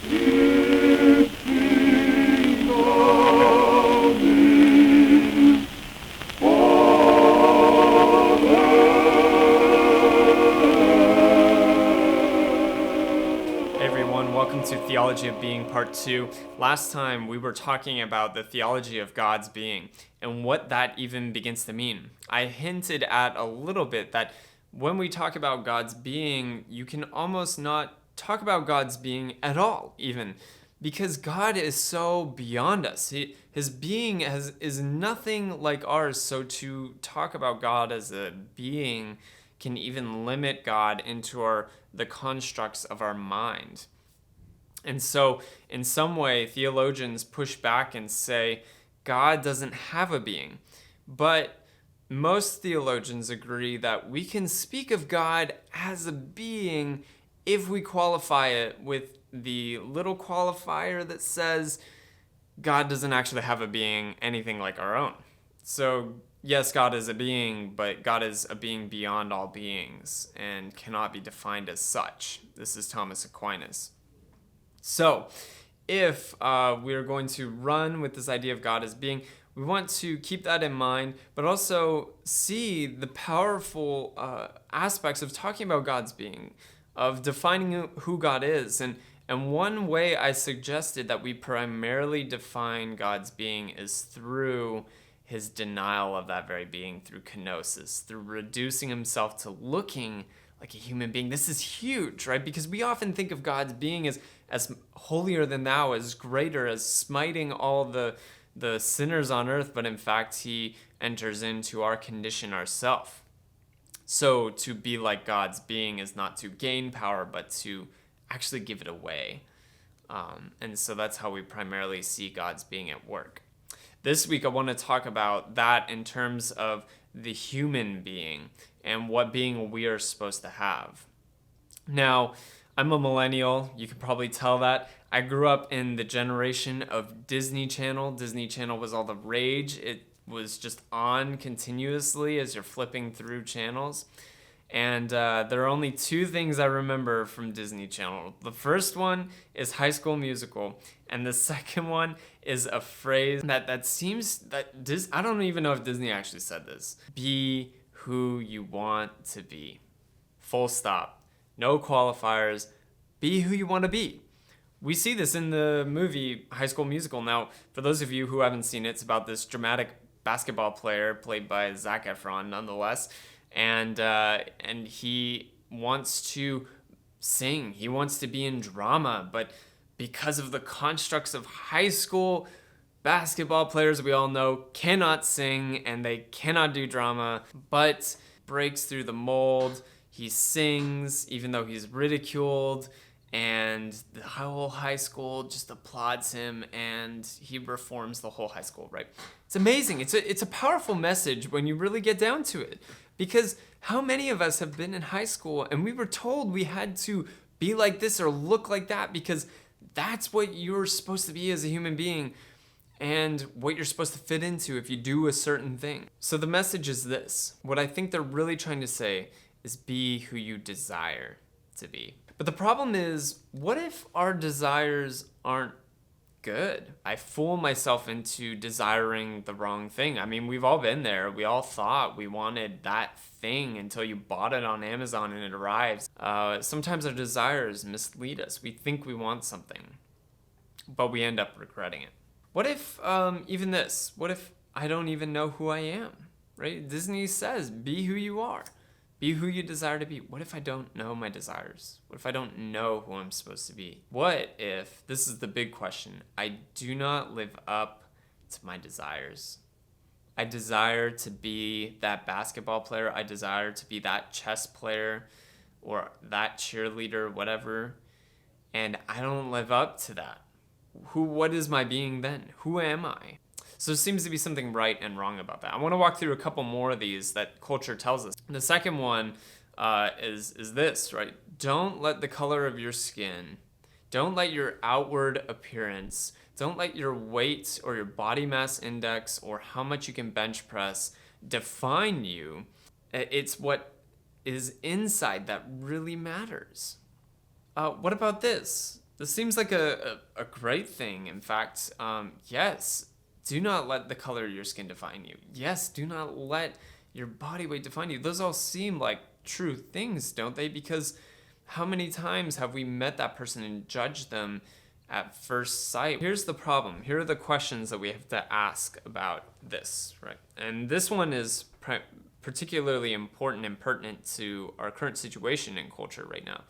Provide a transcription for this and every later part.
Welcome to Theology of Being Part 2. Last time we were talking about the theology of God's being and what that even begins to mean. I hinted at a little bit that when we talk about God's being, you can almost not talk about God's being at all, even, because God is so beyond us. His being is nothing like ours, so to talk about God as a being can even limit God into the constructs of our mind. And so, in some way, theologians push back and say, God doesn't have a being. But most theologians agree that we can speak of God as a being if we qualify it with the little qualifier that says God doesn't actually have a being anything like our own. So, yes, God is a being, but God is a being beyond all beings and cannot be defined as such. This is Thomas Aquinas. So, if we're going to run with this idea of God as being, we want to keep that in mind, but also see the powerful aspects of talking about God's being, of defining who God is. And one way I suggested that we primarily define God's being is through his denial of that very being, through kenosis, through reducing himself to looking like a human being. This is huge, right? Because we often think of God's being as holier than thou, as greater, as smiting all the sinners on earth, but in fact, he enters into our condition ourself. So to be like God's being is not to gain power, but to actually give it away. And so that's how we primarily see God's being at work. This week, I want to talk about that in terms of the human being and what being we are supposed to have. Now, I'm a millennial. You can probably tell that. I grew up in the generation of Disney Channel. Disney Channel was all the rage. It was just on continuously as you're flipping through channels. And there are only two things I remember from Disney Channel. The first one is High School Musical, and the second one is a phrase that seems that I don't even know if Disney actually said this. Be who you want to be. Full stop. No qualifiers. Be who you want to be. We see this in the movie High School Musical. Now, for those of you who haven't seen it, it's about this dramatic basketball player played by Zac Efron, nonetheless. And he wants to sing. He wants to be in drama, but because of the constructs of high school, basketball players, we all know, cannot sing and they cannot do drama, but breaks through the mold. He sings even though he's ridiculed, and the whole high school just applauds him, and he reforms the whole high school, right? It's amazing. It's a powerful message when you really get down to it. Because how many of us have been in high school and we were told we had to be like this or look like that because that's what you're supposed to be as a human being and what you're supposed to fit into if you do a certain thing. So the message is this. What I think they're really trying to say is be who you desire to be. But the problem is, what if our desires aren't good? I fool myself into desiring the wrong thing. I mean, we've all been there. We all thought we wanted that thing until you bought it on Amazon and it arrives. Sometimes our desires mislead us. We think we want something, but we end up regretting it. What if even this? What if I don't even know who I am? Right? Disney says, be who you are. Be who you desire to be. What if I don't know my desires? What if I don't know who I'm supposed to be? What if, this is the big question, I do not live up to my desires? I desire to be that basketball player. I desire to be that chess player or that cheerleader, whatever. And I don't live up to that. What is my being then? Who am I? So there seems to be something right and wrong about that. I want to walk through a couple more of these that culture tells us. The second one is this, right? Don't let the color of your skin, don't let your outward appearance, don't let your weight or your body mass index or how much you can bench press define you. It's what is inside that really matters. What about this? This seems like a great thing. In fact, yes, do not let the color of your skin define you. Yes, do not let your body weight define you. Those all seem like true things, don't they? Because how many times have we met that person and judged them at first sight? Here's the problem. Here are the questions that we have to ask about this, right? And this one is particularly important and pertinent to our current situation in culture right now.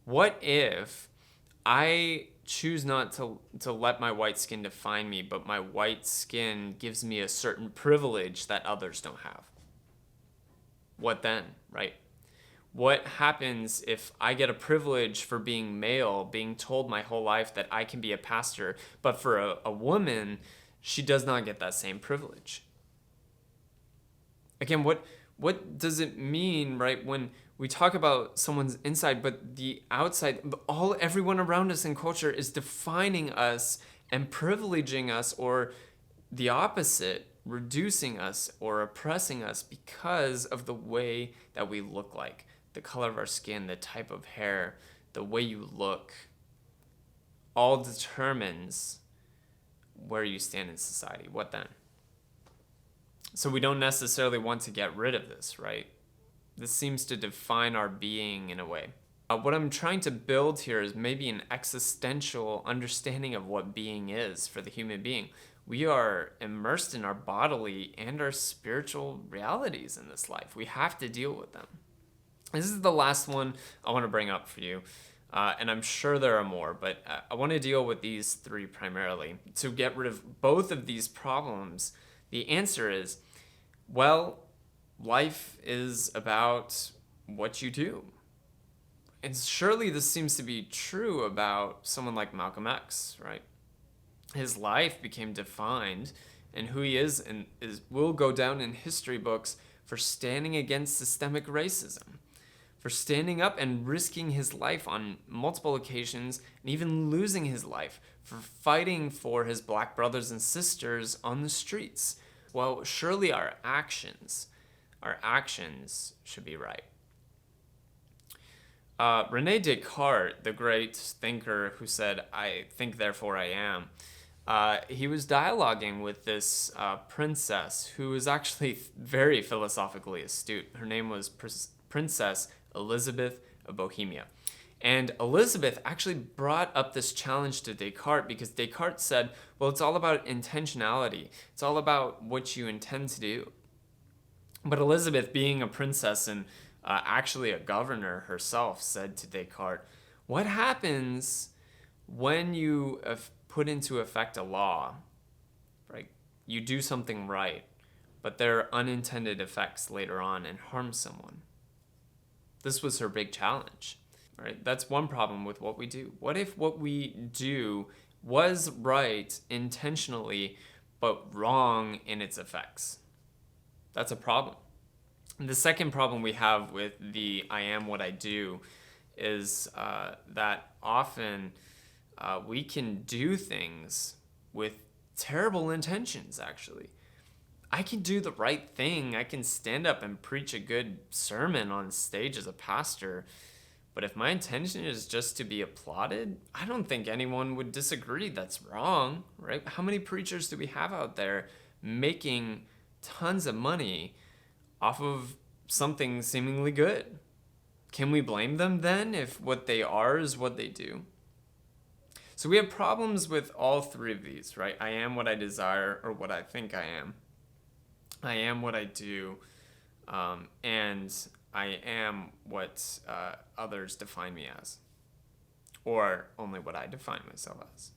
What if I choose not to let my white skin define me, but my white skin gives me a certain privilege that others don't have? What then, right? What happens if I get a privilege for being male, being told my whole life that I can be a pastor, but for a woman, she does not get that same privilege? Again, what does it mean, right, when we talk about someone's inside, but the outside, everyone around us in culture is defining us and privileging us, or the opposite, reducing us or oppressing us because of the way that we look like, the color of our skin, the type of hair, the way you look, all determines where you stand in society. What then? So we don't necessarily want to get rid of this, right? This seems to define our being in a way. What I'm trying to build here is maybe an existential understanding of what being is for the human being. We are immersed in our bodily and our spiritual realities in this life. We have to deal with them. This is the last one I want to bring up for you. And I'm sure there are more, but I want to deal with these three primarily. To get rid of both of these problems, the answer is, well, life is about what you do. And surely this seems to be true about someone like Malcolm X, right? His life became defined, and who he is will go down in history books for standing against systemic racism, for standing up and risking his life on multiple occasions, and even losing his life, for fighting for his black brothers and sisters on the streets. Well, surely our actions should be right. Rene Descartes, the great thinker who said, "I think, therefore I am," he was dialoguing with this princess who was actually very philosophically astute. Her name was Princess Elizabeth of Bohemia. And Elizabeth actually brought up this challenge to Descartes because Descartes said, well, it's all about intentionality. It's all about what you intend to do. But Elizabeth, being a princess and actually a governor herself, said to Descartes, what happens when you put into effect a law, right? You do something right, but there are unintended effects later on and harm someone. This was her big challenge, right? That's one problem with what we do. What if what we do was right intentionally, but wrong in its effects? That's a problem. And the second problem we have with the I am what I do is that often we can do things with terrible intentions, actually. I can do the right thing. I can stand up and preach a good sermon on stage as a pastor. But if my intention is just to be applauded, I don't think anyone would disagree that's wrong, right? How many preachers do we have out there making tons of money off of something seemingly good? Can we blame them then if what they are is what they do? So we have problems with all three of these, right? I am what I desire or what I think I am. I am what I do, and I am what others define me as, or only what I define myself as.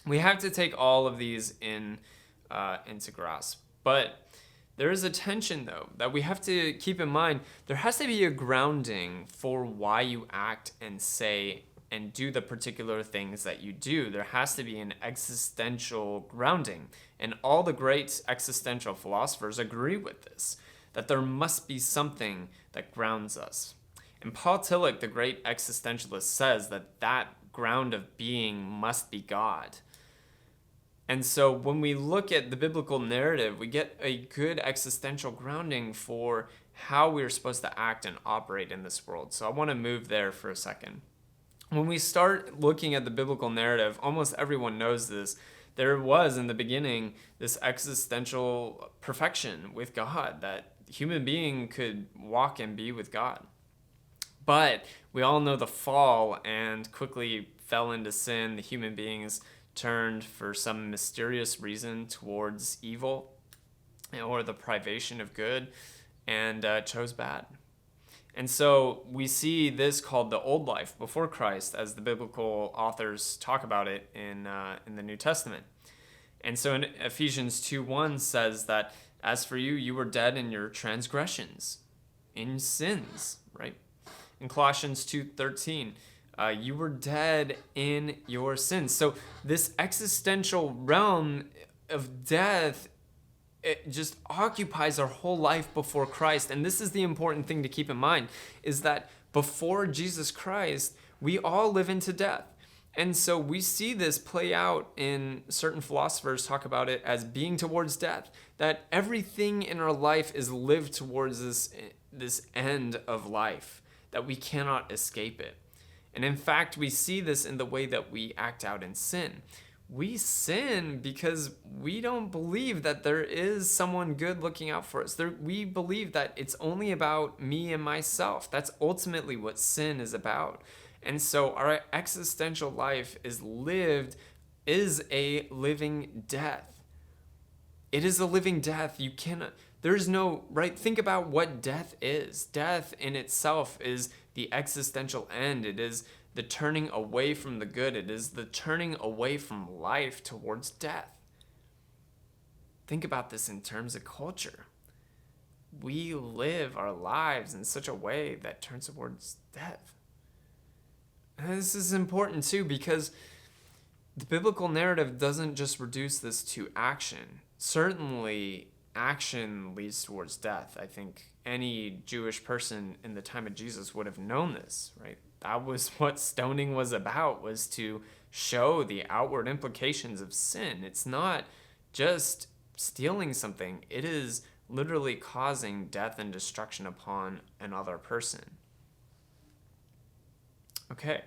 We have to take all of these into grasp, but there is a tension, though, that we have to keep in mind. There has to be a grounding for why you act and say and do the particular things that you do. There has to be an existential grounding. And all the great existential philosophers agree with this, that there must be something that grounds us. And Paul Tillich, the great existentialist, says that that ground of being must be God. And so when we look at the biblical narrative, we get a good existential grounding for how we're supposed to act and operate in this world. So I want to move there for a second. When we start looking at the biblical narrative, almost everyone knows this. There was in the beginning this existential perfection with God, that human being could walk and be with God. But we all know the fall and quickly fell into sin. The human beings turned for some mysterious reason towards evil or the privation of good and chose bad. And so we see this called the old life before Christ, as the biblical authors talk about it in the New Testament. And so in Ephesians 2:1 says that, as for you, you were dead in your transgressions, in sins, right? In Colossians 2:13, you were dead in your sins. So this existential realm of death, it just occupies our whole life before Christ. And this is the important thing to keep in mind, is that before Jesus Christ, we all live into death. And so we see this play out in certain philosophers talk about it as being towards death, that everything in our life is lived towards this end of life, that we cannot escape it. And in fact, we see this in the way that we act out in sin. We sin because we don't believe that there is someone good looking out for us. We believe that it's only about me and myself. That's ultimately what sin is about. And so our existential life is a living death. It is a living death. You cannot, there's no, right? Think about what death is. Death in itself is the existential end. It is the turning away from the good. It is the turning away from life towards death. Think about this in terms of culture. We live our lives in such a way that turns towards death. And this is important too, because the biblical narrative doesn't just reduce this to action. Certainly, action leads towards death. I think any Jewish person in the time of Jesus would have known this, right? That was what stoning was about, was to show the outward implications of sin. It's not just stealing something. It is literally causing death and destruction upon another person. Okay.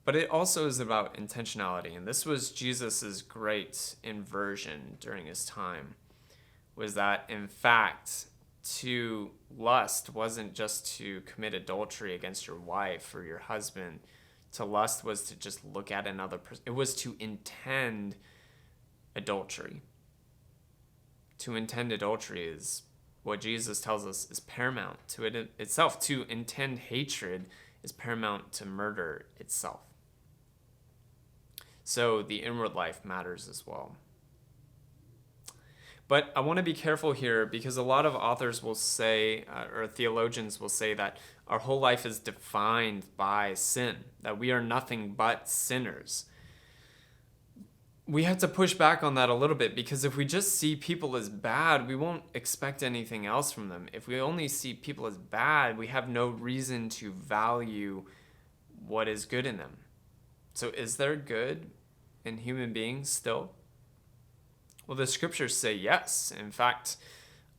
But it also is about intentionality. And this was Jesus's great inversion during his time, was that, in fact, to lust wasn't just to commit adultery against your wife or your husband. To lust was to just look at another person. It was to intend adultery. To intend adultery is what Jesus tells us is paramount to it itself. To intend hatred is paramount to murder itself. So the inward life matters as well. But I want to be careful here, because a lot of authors will say, or theologians will say, that our whole life is defined by sin, that we are nothing but sinners. We have to push back on that a little bit, because if we just see people as bad, we won't expect anything else from them. If we only see people as bad, we have no reason to value what is good in them. So is there good in human beings still? Well, the scriptures say yes. In fact,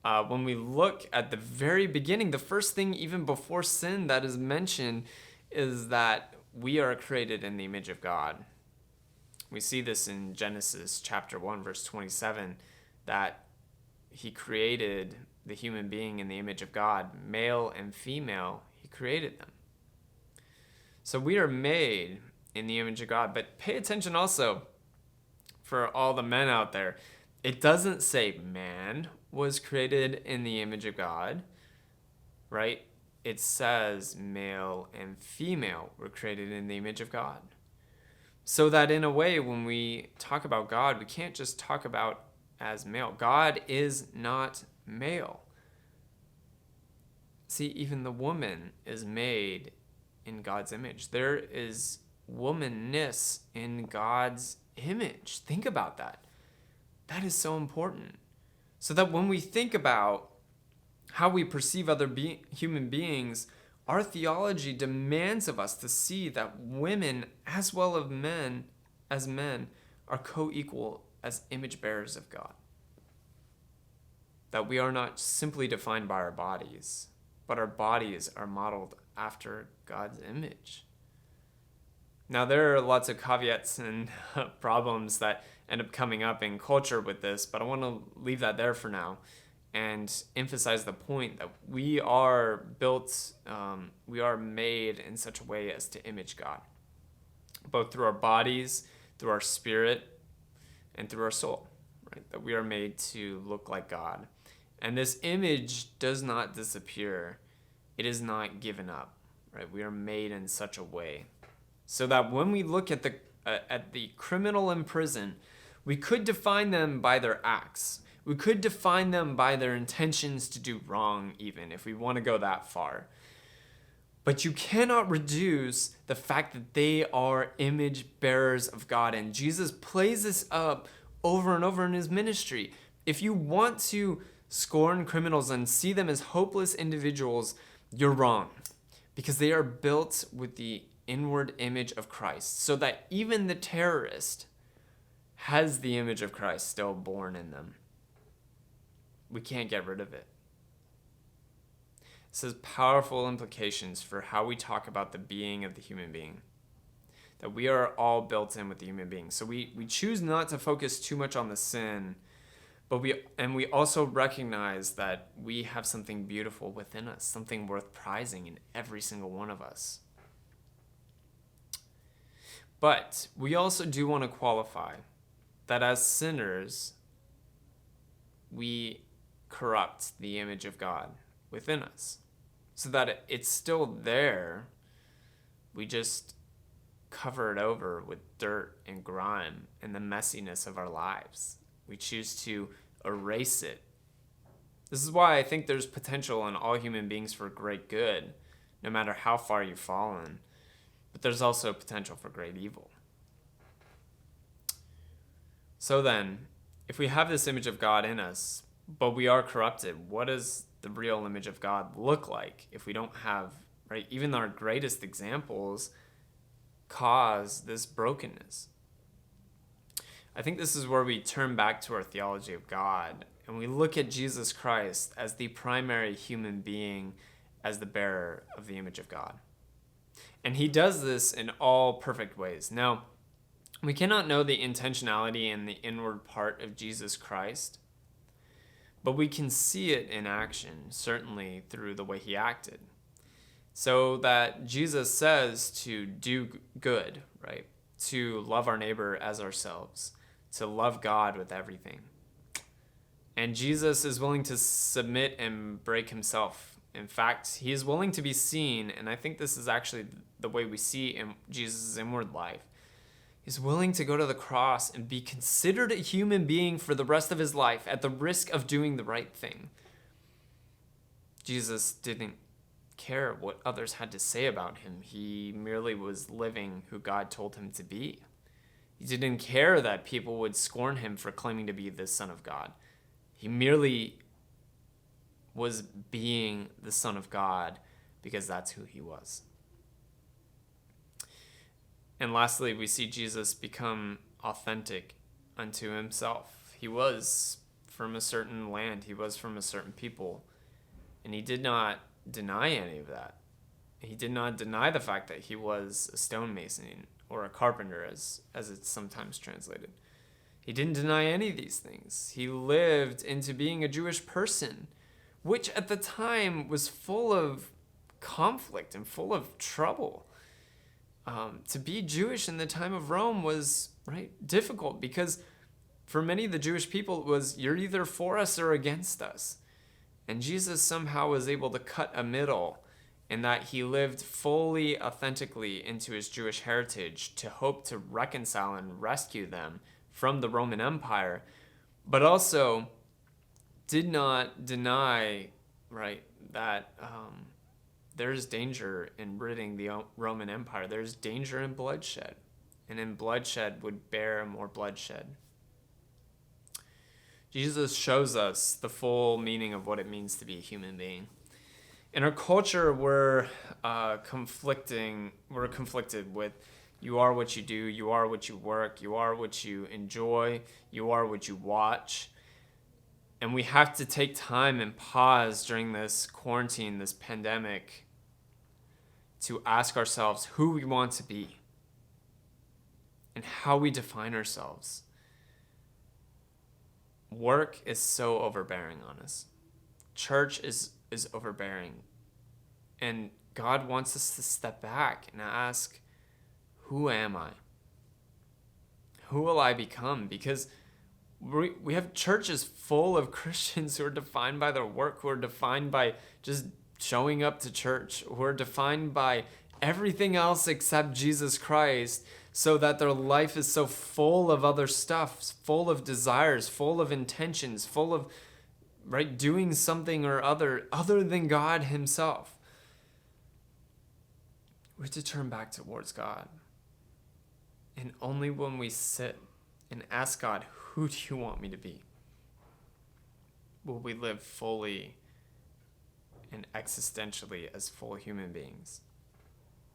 when we look at the very beginning, the first thing even before sin that is mentioned is that we are created in the image of God. We see this in Genesis chapter 1, verse 27, that he created the human being in the image of God. Male and female, he created them. So we are made in the image of God. But pay attention also, for all the men out there, it doesn't say man was created in the image of God, right? It says male and female were created in the image of God. So that in a way, when we talk about God, we can't just talk about as male. God is not male. See, even the woman is made in God's image. There is womanness in God's image. Think about that. That is so important. So that when we think about how we perceive other human beings, our theology demands of us to see that women, as well as men, are co-equal as image bearers of God. That we are not simply defined by our bodies, but our bodies are modeled after God's image. Now, there are lots of caveats and problems that end up coming up in culture with this, but I want to leave that there for now and emphasize the point that we are built, we are made in such a way as to image God, both through our bodies, through our spirit, and through our soul, right? That we are made to look like God. And this image does not disappear. It is not given up, right? We are made in such a way so that when we look at the criminal in prison, we could define them by their acts. We could define them by their intentions to do wrong, even if we want to go that far. But you cannot reduce the fact that they are image bearers of God. And Jesus plays this up over and over in his ministry. If you want to scorn criminals and see them as hopeless individuals, you're wrong. Because they are built with the inward image of Christ. So that even the terrorist has the image of Christ still born in them. We can't get rid of it. This has powerful implications for how we talk about the being of the human being. That we are all built in with the human being. So we choose not to focus too much on the sin, but we also recognize that we have something beautiful within us, something worth prizing in every single one of us. But we also do want to qualify that as sinners, we corrupt the image of God within us, so that it's still there. We just cover it over with dirt and grime and the messiness of our lives. We choose to erase it. This is why I think there's potential in all human beings for great good, no matter how far you've fallen. But there's also potential for great evil. So then, if we have this image of God in us, but we are corrupted, what does the real image of God look like if we don't have, right? Even our greatest examples cause this brokenness. I think this is where we turn back to our theology of God and we look at Jesus Christ as the primary human being, as the bearer of the image of God. And he does this in all perfect ways. Now, we cannot know the intentionality in the inward part of Jesus Christ, but we can see it in action, certainly through the way he acted. So that Jesus says to do good, right? To love our neighbor as ourselves, to love God with everything. And Jesus is willing to submit and break himself. In fact, he is willing to be seen, and I think this is actually the way we see in Jesus' inward life. He's willing to go to the cross and be considered a human being for the rest of his life at the risk of doing the right thing. Jesus didn't care what others had to say about him. He merely was living who God told him to be. He didn't care that people would scorn him for claiming to be the Son of God. He merely was being the Son of God because that's who he was. And lastly, we see Jesus become authentic unto himself. He was from a certain land. He was from a certain people. And he did not deny any of that. He did not deny the fact that he was a stonemason or a carpenter, as it's sometimes translated. He didn't deny any of these things. He lived into being a Jewish person, which at the time was full of conflict and full of trouble. To be Jewish in the time of Rome was difficult because for many of the Jewish people it was, you're either for us or against us. And Jesus somehow was able to cut a middle in that he lived fully authentically into his Jewish heritage to hope to reconcile and rescue them from the Roman Empire, but also did not deny that there's danger in ridding the Roman Empire. There's danger in bloodshed, and in bloodshed would bear more bloodshed. Jesus shows us the full meaning of what it means to be a human being. In our culture, we're conflicted with you are what you do, you are what you work, you are what you enjoy, you are what you watch. And we have to take time and pause during this quarantine, this pandemic, to ask ourselves who we want to be. and how we define ourselves. Work is so overbearing on us. Church is overbearing. And God wants us to step back and ask, who am I? Who will I become? Because we have churches full of Christians who are defined by their work, who are defined by just showing up to church, who are defined by everything else except Jesus Christ, so that their life is so full of other stuff, full of desires, full of intentions, full of doing something or other than God himself. We have to turn back towards God. And only when we sit and ask God, who do you want me to be, will we live fully and existentially as full human beings.